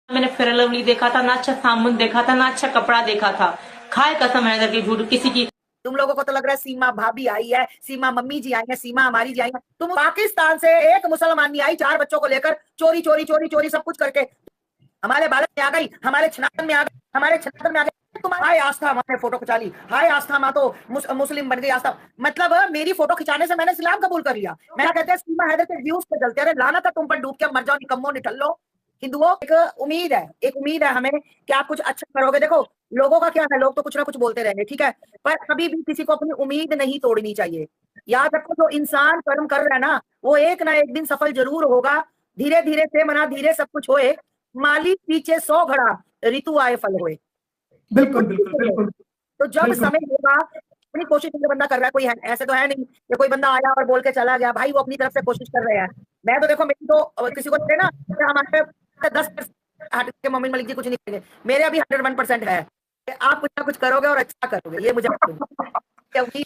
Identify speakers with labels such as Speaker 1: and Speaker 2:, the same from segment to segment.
Speaker 1: मैंने fair lovely देखा था, ना अच्छा साबुन देखा था, ना अच्छा कपड़ा देखा था। खाए कसम है करके झूठ किसी की।
Speaker 2: तुम लोगों को तो लग रहा है सीमा भाभी आई है, सीमा मम्मी जी आई है, सीमा हमारी जी आई है। तुम पाकिस्तान से एक मुसलमान नहीं आई 4 बच्चों को लेकर, चोरी चोरी चोरी चोरी सब कुछ करके हमारे बालक में आ गई, हमारे छनातन में आ गई, हमारे छनातन में आ गई। तुम्हारे हाय आस्था माँ ने फोटो खिंचा ली, हाय आस्था माँ तो मुस्लिम बन गई। आस्था मतलब मेरी फोटो खिंचाने से मैंने इस्लाम कबूल कर लिया। मैं कहते हैं सीमा हैदर के व्यूज पे चलते, अरे लाना था तुम पर, डूब के मर जाओ निकम्मो निठल्लो। हिंदुओं एक उम्मीद है, एक उम्मीद है हमें कि आप कुछ अच्छा करोगे। देखो लोगों का क्या है, लोग तो कुछ ना कुछ बोलते रहेंगे, ठीक है, पर कभी भी किसी को अपनी उम्मीद नहीं तोड़नी चाहिए। याद रखो जो इंसान कर्म कर रहा है ना, वो एक ना एक दिन सफल जरूर होगा। धीरे धीरे से मना धीरे सब कुछ होए, माली पीछे 100 घड़ा, ऋतु आए फल होए। तो
Speaker 3: बिल्कुल
Speaker 2: कुछ भी
Speaker 3: बिल्कुल
Speaker 2: करो,
Speaker 3: बिल्कुल
Speaker 2: तो जब
Speaker 3: बिल्कुल।
Speaker 2: समय होगा अपनी कोशिश में बंदा कर रहा है, कोई है ऐसे तो है नहीं कि कोई बंदा आया और बोल के चला गया, भाई वो अपनी तरफ से कोशिश कर रहे हैं। मैं तो देखो मेरी तो किसी को दे ना, हमारे 10% हट के मोमिन मलिक जी कुछ नहीं करेंगे, मेरे अभी 101% है कि आप कुछ ना कुछ करोगे और अच्छा करोगे, ये मुझे मालूम है। क्योंकि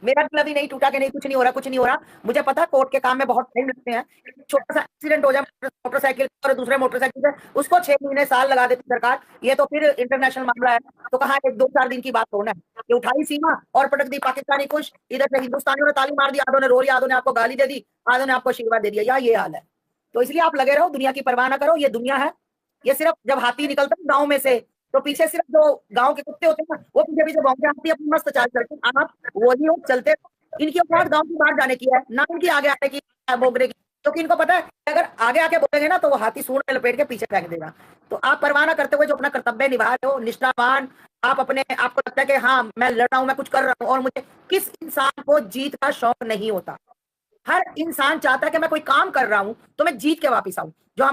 Speaker 2: मेरा दिल अभी नहीं टूटा कि नहीं कुछ नहीं हो रहा, कुछ नहीं हो रहा। मुझे पता कोर्ट के काम में बहुत टाइम लगते हैं। छोटा सा एक्सीडेंट हो जाए मोटरसाइकिल और दूसरे मोटरसाइकिल से, उसको 6 महीने साल लगा देती सरकार। ये तो फिर इंटरनेशनल मामला है, तो कहा एक 2-4 दिन की बात होना है कि उठाई सीमा और पटक दी पाकिस्तानी कुछ, इधर से हिंदुस्तानियों ने ताली मार दी, आधों ने रो लिया, आधों ने आपको गाली दे दी, आधों ने आपको आशीर्वाद दे दिया। या ये हाल है, तो इसलिए आप लगे रहो, दुनिया की परवाह ना करो, ये दुनिया है। ये सिर्फ जब हाथी निकलता है गांव में से, तो पीछे सिर्फ जो गांव के कुत्ते होते हैं ना, वो पीछे पीछे भौंकते आती है अपनी मस्त चाल चलते, आप वही हो चलते रहो। इनकी औकात गांव की बाहर जाने की है ना, इनकी आगे आने की भोगने की। क्योंकि इनको पता है कि अगर आगे आके बोलेंगे ना तो वो हाथी सूंड में लपेट के पीछे फेंक देगा। तो आप परवाह ना करते हुए जो अपना कर्तव्य निभा रहे हो, निष्ठावान, आप अपने आपको लगता है कि हाँ मैं लड़ रहा हूं, मैं कुछ कर रहा हूं, और मुझे, किस इंसान को जीत का शौक नहीं होता? हर इंसान चाहता है कि मैं कोई काम कर रहा हूं तो मैं जीत के वापस आऊं। जो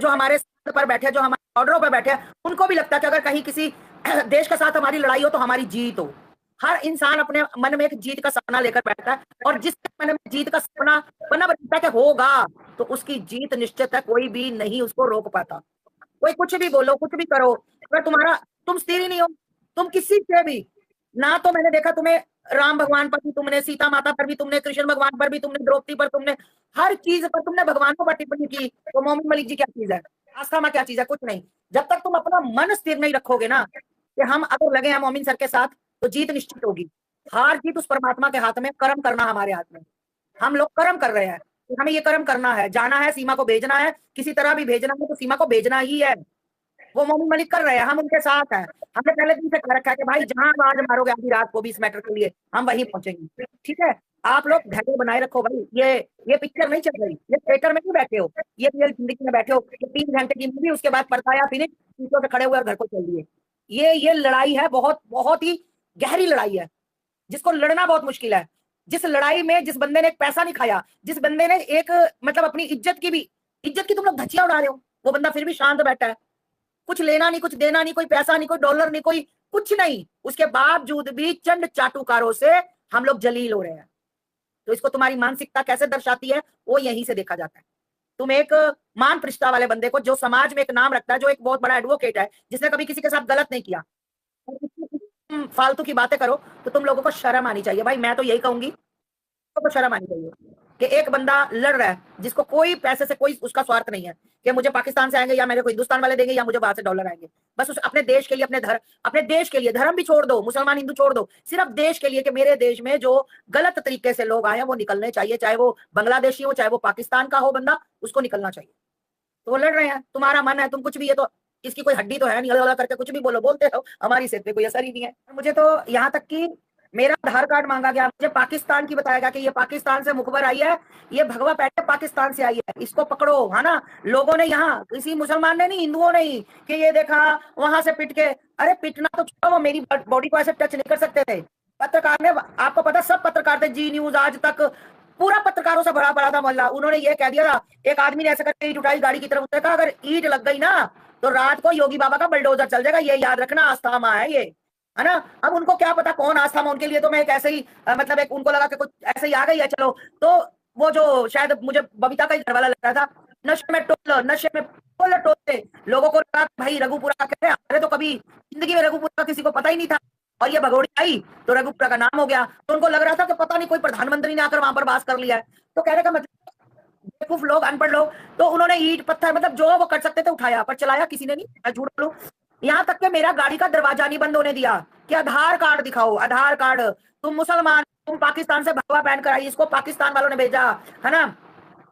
Speaker 2: हमारे सर पर बैठे, जो हमारे ऑर्डरों पर बैठे हैं, उनको भी लगता है कि अगर कहीं किसी देश के साथ हमारी लड़ाई हो तो हमारी जीत हो। हर इंसान अपने मन में एक जीत का सपना लेकर बैठा है, और जिसके मन में जीत का सपना बना बनता है कि होगा, तो उसकी जीत निश्चित है, कोई भी नहीं उसको रोक पाता। कोई कुछ भी बोलो, कुछ भी करो, अगर तुम स्थिर ही नहीं हो, तुम किसी से भी, ना तो मैंने देखा तुम्हें राम भगवान पर भी तुमने, सीता माता पर भी तुमने, कृष्ण भगवान पर भी तुमने, द्रौपदी पर तुमने, हर चीज पर तुमने भगवानों पर टिप्पणी की। तो मोमिन मलिक जी क्या चीज है, आस्था में क्या चीज है? कुछ नहीं। जब तक तुम अपना मन स्थिर नहीं रखोगे ना कि हम अगर लगे हैं मोमिन सर के साथ, तो जीत निश्चित होगी। हार जीत उस परमात्मा के हाथ में, कर्म करना हमारे हाथ में। हम लोग कर्म कर रहे हैं, तो हमें ये कर्म करना है, जाना है, सीमा को भेजना है, किसी तरह भी भेजना है तो सीमा को भेजना ही है। वो मोमिन मलिक कर रहे हैं, हम उनके साथ हैं। हमने पहले दिन से कह रखा है कि भाई जहां आवाज मारोगे आधी रात को भी इस मैटर के लिए, हम वहीं पहुंचेंगे, ठीक है। आप लोग धैर्य बनाए रखो भाई, ये पिक्चर नहीं चल रही, ये थिएटर में नहीं बैठे हो, ये रियल जिंदगी में बैठे हो कि 3 घंटे की मूवी, उसके बाद पड़ता या फिनिश, सीटों से खड़े हुए और घर को चल दिए। ये लड़ाई है, बहुत बहुत ही गहरी लड़ाई है, जिसको लड़ना बहुत मुश्किल है। जिस लड़ाई में जिस बंदे ने एक पैसा नहीं खाया, जिस बंदे ने एक मतलब अपनी इज्जत की तुम लोग धज्जियां उड़ा रहे हो, वो बंदा फिर भी शांत बैठा है। कुछ लेना नहीं, कुछ देना नहीं, कोई पैसा नहीं, कोई डॉलर नहीं, कोई कुछ नहीं, उसके बावजूद भी चंड चाटुकारों से हम लोग जलील हो रहे हैं। तो इसको तुम्हारी मानसिकता कैसे दर्शाती है, वो यहीं से देखा जाता है। तुम एक मान प्रतिष्ठा वाले बंदे को, जो समाज में एक नाम रखता है, जो एक बहुत बड़ा एडवोकेट है, जिसने कभी किसी के साथ गलत नहीं किया, तुम फालतू की बातें करो, तो तुम लोगों को शर्म आनी चाहिए भाई। मैं तो यही कहूंगी, तो शर्म आनी चाहिए कि एक बंदा लड़ रहा है जिसको कोई पैसे से कोई उसका स्वार्थ नहीं है कि मुझे पाकिस्तान से आएंगे या मेरे को हिंदुस्तान वाले देंगे या मुझे बाहर से डॉलर आएंगे। बस उस अपने देश के लिए, अपने देश के लिए, धर्म भी छोड़ दो, मुसलमान हिंदू छोड़ दो, सिर्फ देश के लिए कि मेरे देश में जो गलत तरीके से लोग आए हैं वो निकलने चाहिए, चाहे वो बांग्लादेशी हो, चाहे वो पाकिस्तान का हो बंदा, उसको निकलना चाहिए। तो वो लड़ रहे हैं, तुम्हारा मन है, तुम कुछ भी, ये तो इसकी कोई हड्डी तो है नहीं, अला करके कुछ भी बोलो, बोलते रहो, हमारी सेहत पे कोई असर ही नहीं है। मुझे तो यहाँ तक कि मेरा आधार कार्ड मांगा गया, मुझे पाकिस्तान की बताया गया कि ये पाकिस्तान से मुखबर आई है, ये भगवा पैटे पाकिस्तान से आई है, इसको पकड़ो, है ना। लोगों ने यहाँ, किसी मुसलमान ने नहीं, हिंदुओं ने ही, कि ये देखा वहां से पिट के, अरे पिटना तो छोड़ो, वो मेरी बॉडी को ऐसे टच नहीं कर सकते थे। पत्रकार ने, आपको पता, सब पत्रकार थे, जी न्यूज आज तक पूरा पत्रकारों से भरा पड़ा था मोहल्ला। उन्होंने ये कह दिया था, एक आदमी ने ऐसे करके ईंट उठाई गाड़ी की तरफ, उसने कहा अगर ईंट लग गई ना तो रात को योगी बाबा का बुलडोजर चल जाएगा, ये याद रखना, आस्था माँ है ये, है ना। अब उनको क्या पता कौन आस्था माँ, उनके लिए तो मैं एक ऐसे ही मतलब एक उनको लगा कि कुछ ऐसे ही आ गई है, चलो। तो वो जो शायद मुझे बबीता का ही घर वाला लग रहा था, नशे में टोल, नशे में टोल टोलते लोगों को लगा भाई रघुपुरा का कह रहे हैं, अरे तो कभी जिंदगी में रघुपुरा का किसी को पता ही नहीं था, और ये भगोड़ी आई तो रघुपुरा का नाम हो गया। तो उनको लग रहा था कि पता नहीं कोई प्रधानमंत्री ने आकर वहां पर बात कर लिया है। तो कहने का मतलब बेवकूफ लोग, अनपढ़ लोग, तो उन्होंने ईंट पत्थर मतलब जो वो कर सकते थे उठाया, पर चलाया किसी ने नहीं। मैं झूठ बोलूं, यहाँ तक कि मेरा गाड़ी का दरवाजा नहीं बंद होने दिया कि आधार कार्ड दिखाओ, आधार कार्ड। तुम मुसलमान, तुम पाकिस्तान से भगवा पहन कर आई, इसको पाकिस्तान वालों ने भेजा है ना।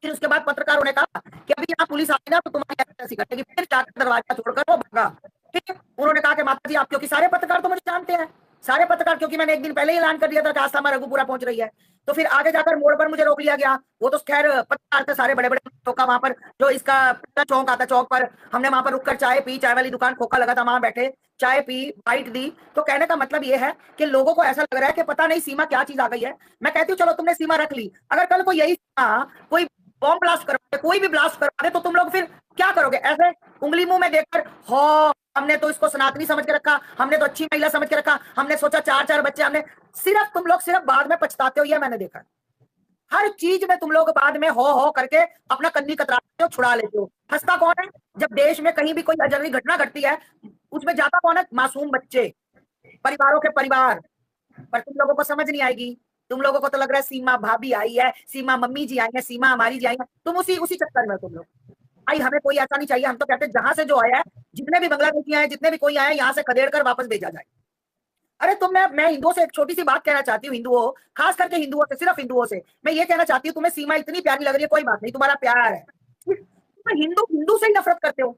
Speaker 2: फिर उसके बाद पत्रकारों ने कहा कि अभी यहाँ पुलिस आई ना तो तुम्हारी ऐसी कटेगी, फिर जाकर दरवाजा छोड़कर वो भागा। ठीक है, उन्होंने कहा कि माता जी आप, क्योंकि सारे पत्रकार तो मुझे जानते हैं, सारे पत्रकार, क्योंकि मैंने एक दिन पहले ही ऐलान कर दिया था कि आस्था में रघुपुरा पहुंच रही है। तो फिर आगे जाकर मोड़ पर मुझे रोक लिया गया। वो तो खैर पत्रकार थे सारे बड़े बड़े, खोखा वहां पर जो इसका चौक आता, चौक पर हमने वहां पर रुककर चाय पी, चाय वाली दुकान खोखा लगा था, वहां बैठे चाय पी, बाइट दी। तो कहने का मतलब ये है कि लोगों को ऐसा लग रहा है कि पता नहीं सीमा क्या चीज आ गई है। मैं कहती हूँ चलो तुमने सीमा रख ली, अगर कल को यही सीमा कोई बॉम्ब ब्लास्ट करवा दे, कोई भी ब्लास्ट करवा दे, तो तुम लोग फिर क्या करोगे? ऐसे उंगली मुंह में देखकर हो हमने तो इसको सनातनी समझ के रखा, हमने तो अच्छी महिला समझ के रखा, हमने सोचा 4-4 बच्चे हमने, सिर्फ तुम लोग सिर्फ बाद में पछताते हो, ये मैंने देखा। हर चीज में तुम लोग बाद में हो करके अपना कन्नी कतराते हो, छुड़ा लेते हो। हंसता कौन है? जब देश में कहीं भी कोई अजनबी घटना घटती है, उसमें जाता कौन है? मासूम बच्चे, परिवारों के परिवार। पर तुम लोगों को समझ नहीं आएगी। तुम लोगों को तो लग रहा है सीमा भाभी आई है, सीमा मम्मी जी आई है, सीमा हमारी जी आई है, तुम उसी उसी चक्कर में तुम लोग। भाई हमें कोई ऐसा नहीं चाहिए, हम तो कहते हैं जहां से जो आया है, जितने भी बांग्लादेशी आए, जितने भी कोई आए, यहाँ से खदेड़ कर वापस भेजा जाए। अरे तुमने, मैं हिंदुओं से एक छोटी सी बात कहना चाहती हूँ, हिंदुओं, खास करके हिंदुओं से, सिर्फ हिंदुओं से मैं ये कहना चाहती हूँ, तुम्हें सीमा इतनी प्यारी लग रही है, कोई बात नहीं, तुम्हारा प्यार है, तुम हिंदू हिंदू से ही नफरत करते हो,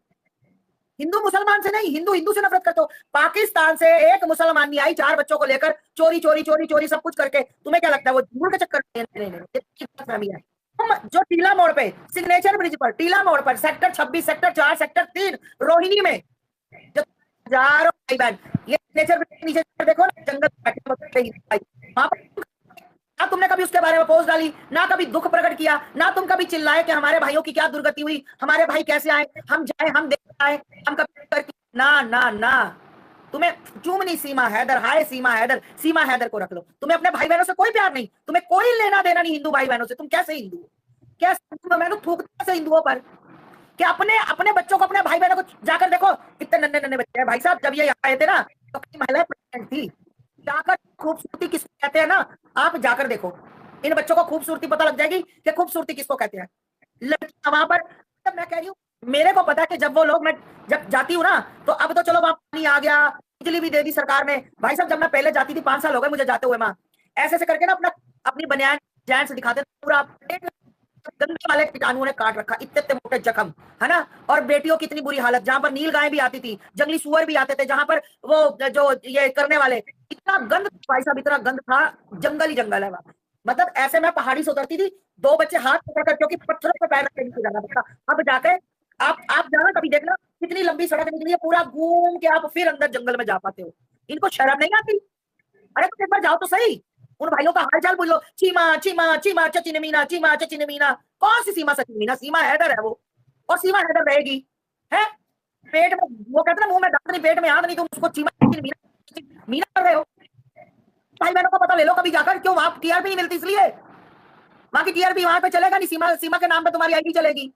Speaker 2: हिंदू मुसलमान से नहीं, हिंदू हिंदू से नफरत करते हो। पाकिस्तान से एक मुसलमानी आई 4 बच्चों को लेकर, चोरी चोरी चोरी चोरी सब कुछ करके, तुम्हें क्या लगता है वो झूठ के चक्कर में? नहीं, तुम जो टीला मोड़ पे, सिग्नेचर ब्रिज पर, टीला मोड़ पर, सेक्टर 26, सेक्टर 4, सेक्टर 3 रोहिणी में जो हजारों भाई बहन, ये सिग्नेचर ब्रिज के नीचे देखो ना, जंगल बैठे वहां पर, ना तुमने कभी उसके बारे में पोस्ट डाली, ना कभी दुख प्रकट किया, ना तुम कभी चिल्लाए कि हमारे भाइयों की क्या दुर्गति हुई, हमारे भाई कैसे आए, हम जाए, हम देख आए, हम कभी ना ना ना। तुम्हें चूमनी सीमा हैदर, हाय सीमा हैदर, सीमा हैदर को रख लो। तुम्हें अपने भाई बहनों से कोई प्यार नहीं, तुम्हें कोई लेना देना नहीं हिंदू भाई बहनों से। तुम कैसे हिंदू हो? कैसे? मैं तो थूकता से हिंदुओं पर कि अपने अपने बच्चों को, अपने भाई बहनों को जाकर देखो, कितने नन्हे नन्हे बच्चे हैं भाई साहब। जब ये यहाँ आए थे ना तो महिलाएं प्रेग्नेंट थी, जाकर खूबसूरती किसको कहते हैं ना, आप जाकर देखो, इन बच्चों को खूबसूरती पता लग जाएगी कि खूबसूरती किसको कहते हैं। लड़कियां वहां पर, तब मैं कह रही हूँ, मेरे को पता है कि जब वो लोग, मैं जब जाती हूँ ना, तो अब तो चलो वहां पानी आ गया, बिजली भी दे दी सरकार ने। भाई साहब जब मैं पहले जाती थी, 5 साल हो गए मुझे जाते हुए, माँ ऐसे ऐसे करके ना अपना अपनी बनियान जैन से दिखाते, पूरा गंदे वाले कीटाणुओं ने काट रखा, इतने इतने मोटे जख्म, है ना। और बेटियों की इतनी बुरी हालत, जहां पर नील गाय भी आती थी, जंगली सुअर भी आते थे, जहां पर वो जो ये करने वाले, इतना गंद भाई साहब, इतना गंद था, जंगल ही जंगल है वहां। मतलब ऐसे मैं पहाड़ी से उतरती थी, 2 बच्चे हाथ पकड़कर, क्योंकि पत्थरों पे पैर रख के नीचे जाना पड़ता। अब जाके आप जाना, कभी देखना कितनी लंबी सड़क निकली है, पूरा घूम के आप फिर अंदर जंगल में जा पाते हो। इनको शर्म नहीं आती? अरे तो एक बार जाओ तो सही, उन भाइयों का हालचाल पूछ लो। चीमा चीमा चीमा चची मीना, चीमा चची मीना। कौन सी सीमा सची मीना? सीमा हैदर है वो, और सीमा हैदर रहेगी। है पेट में, वो कहते हैं मुंह में दांत नहीं, पेट में आग नहीं, तुम उसको चीमा चची मीना मीना कर रहे हो। भाई बहनों को पता ले लो कभी जाकर, क्यों वहां टीआरपी नहीं मिलती इसलिए, वहां की टीआरपी वहां पे चलेगा नहीं, सीमा सीमा के नाम पे तुम्हारी आईडी चलेगी।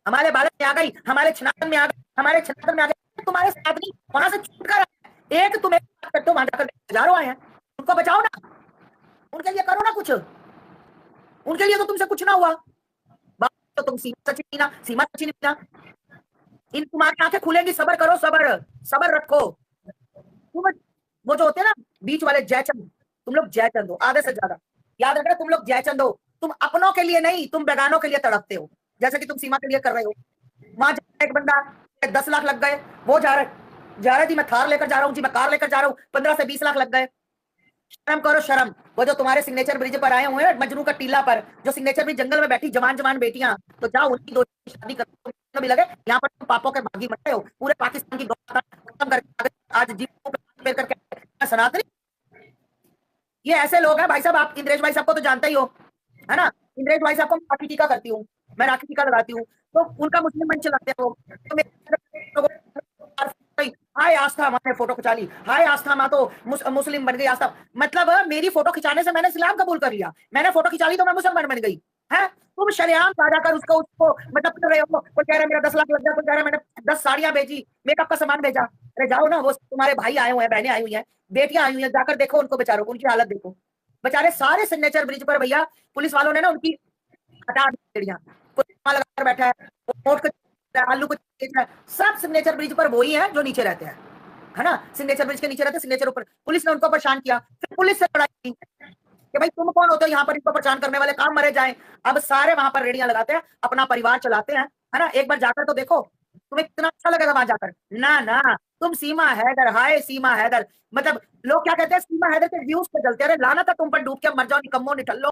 Speaker 2: हमारे भारत में आ गई, हमारे छनातन में आ गई, हमारे छनातन में आ गई, तुम्हारे साथ नहीं, वहां से छूट कर एक तुम्हें करते हो, वहां जाकर हजारों आए हैं, उनको बचाओ ना, उनके लिए करो ना कुछ, उनके लिए तो तुमसे कुछ ना हुआ। बात तो तुम सीमा सची मीना, सीमा सची मीना, इन तुम्हारी आंखें खुलेंगी, सबर करो, सबर सबर रखो। तुम वो जो होते हैं ना बीच वाले जयचंद, तुम लोग जयचंद हो आधे से ज्यादा, याद रखना तुम लोग जयचंद हो। तुम अपनों के लिए नहीं, तुम बेगानों के लिए तड़पते हो, जैसे कि तुम सीमा के लिए कर रहे हो। वहां एक बंदा 10 लाख लग गए, वो जा रहा जी मैं थार लेकर जा रहा हूँ जी, मैं कार लेकर जा रहा हूँ, 15 से 20 लाख लग गए। शर्म करो शर्म। वो जो तुम्हारे सिग्नेचर ब्रिज पर आए हुए हैं, मजनू का टीला पर, जो सिग्नेचर ब्रिज जंगल में बैठी जवान जवान बेटियां, तो जाओ उनकी 2 शादी करो, भी लगे। यहाँ पर तुम पापों के भागी मत हो, पूरे पाकिस्तान की खत्म करके आज जीव करके सनातनी। ये ऐसे लोग हैं भाई साहब। आप इंद्रेश भाई साहब को तो जानते ही हो, है ना। इंद्रेश भाई साहब को मैं राखी टीका करती हूँ, मैं राखी टीका लगाती हूँ, तो उनका मुस्लिम मंच चलाते हैं वो, तो हाय आस्था माँ ने फोटो खिंचा ली, हाय आस्था माँ तो मुस्लिम बन गई आस्था। मतलब मेरी फोटो खिंचाने से मैंने इस्लाम कबूल कर लिया, मैंने फोटो खिंचा ली तो मैं मुसलमान बन गई है। तुम शरेआम साझा कर उसको मतलब कर रहे हो। कोई कह रहा है मेरा 10 लाख लग गया, कोई कह रहा है मैंने 10 साड़ियां बेची, मेकअप का सामान भेजा। अरे जाओ ना, वो तुम्हारे भाई आए हुए हैं, बहनें आई हुई हैं, बेटियां आई हुई हैं, जाकर देखो उनको, बेचारों को उनकी हालत देखो। बेचारे सारे सिग्नेचर ब्रिज पर भैया पुलिस वालों ने ना उनकी हटा दी रेडियां, कोई माल लगाकर बैठा है, वो नोट को बेच रहा है, आलू को बेच रहा है, सब सिग्नेचर ब्रिज पर वही है जो नीचे रहते हैं, है ना। सिग्नेचर ब्रिज के नीचे रहते हैं, सिग्नेचर ऊपर। पुलिस ने उनको परेशान किया, फिर पुलिस से लड़ाई की कि भाई तुम कौन होते हो यहाँ पर इनको परेशान करने वाले, काम मरे जाए। अब सारे वहां पर रेडियां लगाते हैं, अपना परिवार चलाते हैं, है ना। एक बार जाकर तो देखो, तुम्हें कितना अच्छा लगेगा वहां जाकर। ना ना, तुम सीमा हैदर, हाय सीमा हैदर, मतलब लोग क्या कहते हैं, सीमा हैदर के व्यूज पे चलते हैं। अरे लाना था तुम पर, डूब के मर जाओ निकम्मो निठल्लो।